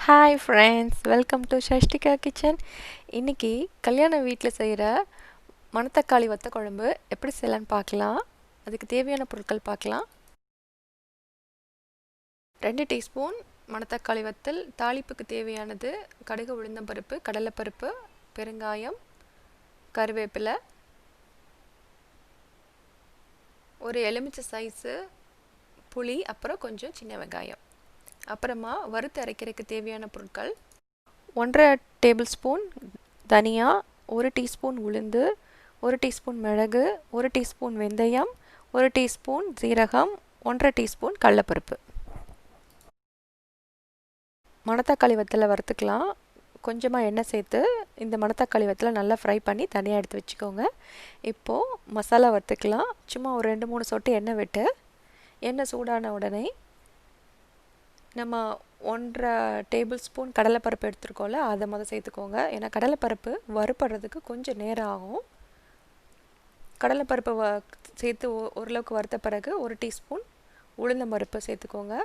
Hi friends, welcome to Shashtika kitchen. இன்றைக்கி கல்யாண வீட்டில் செய்கிற மணத்தக்காளி வத்த குழம்பு எப்படி செய்யலான்னு பார்க்கலாம். அதுக்கு தேவையான பொருட்கள் பார்க்கலாம். 2 டீஸ்பூன் மணத்தக்காளி வத்தல். தாளிப்புக்கு தேவையானது கடுகு, உளுந்தம்பருப்பு, கடலைப்பருப்பு, பெருங்காயம், கருவேப்பிலை, ஒரு எலுமிச்சை சைஸு புளி, அப்புறம் கொஞ்சம் சின்ன வெங்காயம். அப்புறமா வறுத்து அரைக்கிறதுக்கு தேவையான பொருட்கள்: 1.5 டேபிள் ஸ்பூன் தனியா, 1 டீஸ்பூன் உளுந்து, 1 டீஸ்பூன் மிளகு, 1 டீஸ்பூன் வெந்தயம், 1 டீஸ்பூன் சீரகம், 1.5 டீஸ்பூன் கடலைப்பருப்பு. மணத்தக்காளி வத்தலை வறுத்துக்கலாம். கொஞ்சமாக எண்ணெய் சேர்த்து இந்த மணத்தக்காளி வத்தலை நல்லா ஃப்ரை பண்ணி தனியாக எடுத்து வச்சுக்கோங்க. இப்போது மசாலா வறுத்துக்கலாம். சும்மா ஒரு 2-3 சொட்டு எண்ணெய் விட்டு, எண்ணெய் சூடான உடனே நம்ம 1.5 டேபிள் ஸ்பூன் கடலைப்பருப்பு எடுத்துருக்கோம்ல, அதை சேர்த்துக்கோங்க. ஏன்னா கடலைப்பருப்பு வறுப்படுறதுக்கு கொஞ்சம் நேரம் ஆகும். கடலைப்பருப்பை சேர்த்து ஓரளவுக்கு வறுத்த பிறகு 1 டீஸ்பூன் உளுந்தம்பருப்பு சேர்த்துக்கோங்க.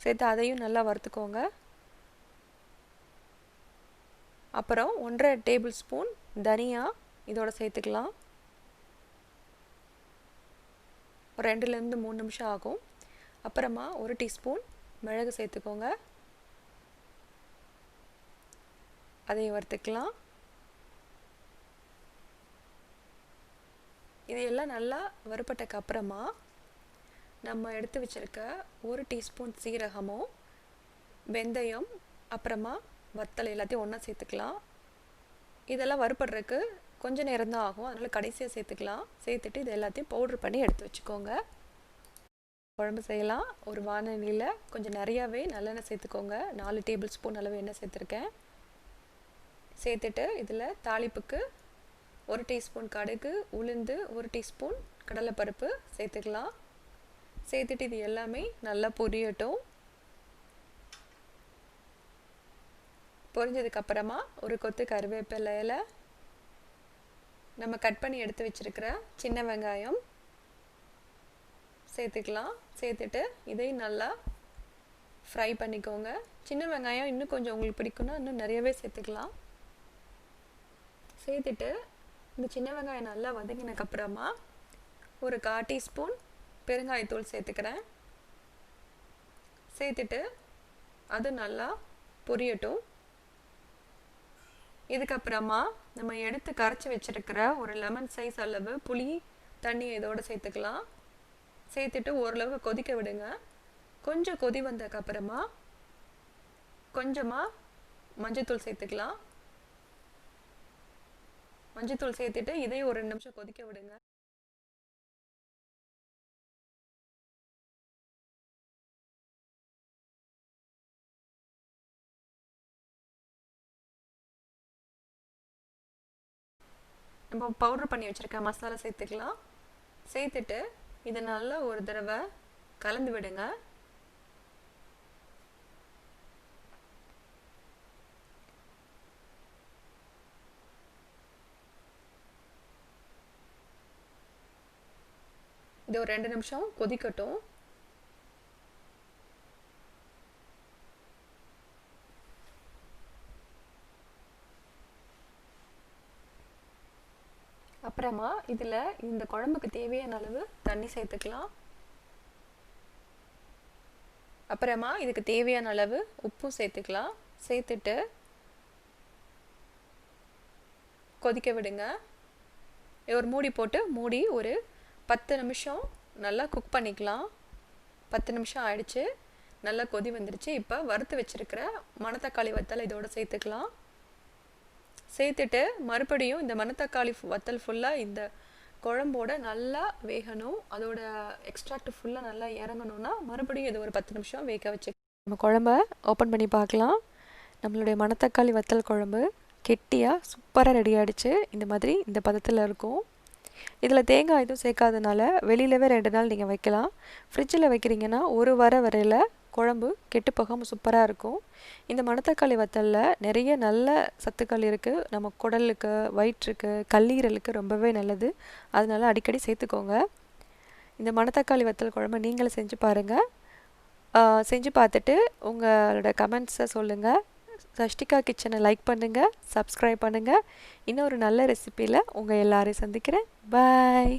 சேர்த்து அதையும் நல்லா வறுத்துக்கோங்க. அப்புறம் 1.5 டேபிள் ஸ்பூன் தனியா இதோட சேர்த்துக்கலாம். ஒரு 2-3 நிமிஷம் ஆகும். அப்புறமா 1 டீஸ்பூன் மிளகு சேர்த்துக்கோங்க. அதையும் வறுத்துக்கலாம். இதையெல்லாம் நல்லா வறுப்பட்டக்கு அப்புறமா நம்ம எடுத்து வச்சுருக்க 1 டீஸ்பூன் சீரகமும், வெந்தயம், அப்புறமா வத்தல் எல்லாத்தையும் ஒன்றா சேர்த்துக்கலாம். இதெல்லாம் வறுப்படுறதுக்கு கொஞ்சம் நேரம் தான் ஆகும், அதனால் கடைசியாக சேர்த்துக்கலாம். சேர்த்துட்டு இது எல்லாத்தையும் பவுட்ரு பண்ணி எடுத்து வச்சுக்கோங்க. குழம்பு செய்யலாம். ஒரு வானலியில் கொஞ்சம் நிறையாவே நல்லெண்ணெய் சேர்த்துக்கோங்க. 4 டேபிள் ஸ்பூன் அளவு எண்ணெய் சேர்த்துருக்கேன். சேர்த்துட்டு இதில் தாளிப்புக்கு 1 டீஸ்பூன் கடுகு, உளுந்து, 1 டீஸ்பூன் கடலைப்பருப்பு சேர்த்துக்கலாம். சேர்த்துட்டு இது எல்லாமே நல்லா பொரியட்டும். பொரிஞ்சதுக்கப்புறமா ஒரு கொத்து கருவேப்பிலையில் நம்ம கட் பண்ணி எடுத்து வச்சுருக்கிற சின்ன வெங்காயம் சேர்த்துக்கலாம். சேர்த்துட்டு இதையும் நல்லா ஃப்ரை பண்ணிக்கோங்க. சின்ன வெங்காயம் இன்னும் கொஞ்சம் உங்களுக்கு பிடிக்குன்னா இன்னும் நிறையவே சேர்த்துக்கலாம். சேர்த்துட்டு இந்த சின்ன வெங்காயம் நல்லா வதங்கினதுக்கப்புறமா ஒரு 1/4 டீஸ்பூன் பெருங்காயத்தூள் சேர்த்துக்கிறேன். சேர்த்துட்டு அது நல்லா பொரியட்டும். இதுக்கப்புறமா நம்ம எடுத்து கரைச்சி வச்சுருக்கிற ஒரு லெமன் சைஸ் அளவு புளி தண்ணி இதோடு சேர்த்துக்கலாம். சேர்த்துட்டு ஓரளவு கொதிக்க விடுங்க. கொஞ்சம் கொதி வந்ததுக்கப்புறமா கொஞ்சமாக மஞ்சத்தூள் சேர்த்துக்கலாம். மஞ்சத்தூள் சேர்த்துட்டு இதையும் ஒரு 2 நிமிஷம் கொதிக்க விடுங்க. நம்ம பவுடர் பண்ணி வச்சுருக்க மசாலா சேர்த்துக்கலாம். சேர்த்துட்டு இதை நல்லா ஒரு தடவை கலந்து விடுங்க. இது ஒரு 2 நிமிஷம் கொதிக்கட்டும். அப்புறமா இதில் இந்த குழம்புக்கு தேவையான அளவு தண்ணி சேர்த்துக்கலாம். அப்புறமா இதுக்கு தேவையான அளவு உப்பும் சேர்த்துக்கலாம். சேர்த்துட்டு கொதிக்க விடுங்க. ஒரு மூடி போட்டு மூடி ஒரு 10 நிமிஷம் நல்லா குக் பண்ணிக்கலாம். 10 நிமிஷம் ஆயிடுச்சு. நல்லா கொதி வந்துடுச்சு. இப்போ வறுத்து வச்சுருக்கிற மணத்தக்காளி வத்தல் இதோட சேர்த்துக்கலாம். சேர்த்துட்டு மறுபடியும் இந்த மணத்தக்காளி வத்தல் ஃபுல்லாக இந்த குழம்போட நல்லா வேகணும். அதோட எக்ஸ்ட்ராக்ட் ஃபுல்லாக நல்லா இறங்கணுன்னா மறுபடியும் இது ஒரு 10 நிமிஷம் வேக வச்சு நம்ம குழம்ப ஓப்பன் பண்ணி பார்க்கலாம். நம்மளுடைய மணத்தக்காளி வத்தல் குழம்பு கெட்டியாக சூப்பராக ரெடி ஆகிடுச்சு. இந்த மாதிரி இந்த பதத்தில் இருக்கும். இதில் தேங்காய் எதுவும் சேர்க்காதனால வெளியிலவே 2 நாள் நீங்கள் வைக்கலாம். ஃப்ரிட்ஜில் வைக்கிறீங்கன்னா 1 வாரம் வரையில் குழம்பு கெட்டு போகாமல் சூப்பராக இருக்கும். இந்த மணத்தக்காளி வத்தலில் நிறைய நல்ல சத்துக்கள் இருக்குது. நம்ம குடலுக்கு, வயிற்றுக்கு, கல்லீரலுக்கு ரொம்பவே நல்லது. அதனால அடிக்கடி சேர்த்துக்கோங்க. இந்த மணத்தக்காளி வத்தல் குழம்பு நீங்களும் செஞ்சு பாருங்கள். செஞ்சு பார்த்துட்டு உங்களோட கமெண்ட்ஸை சொல்லுங்கள். சஷ்டிகா கிச்சனை லைக் பண்ணுங்கள், சப்ஸ்கிரைப் பண்ணுங்கள். இன்னொரு நல்ல ரெசிபியில் உங்கள் எல்லாரையும் சந்திக்கிறேன். பாய்.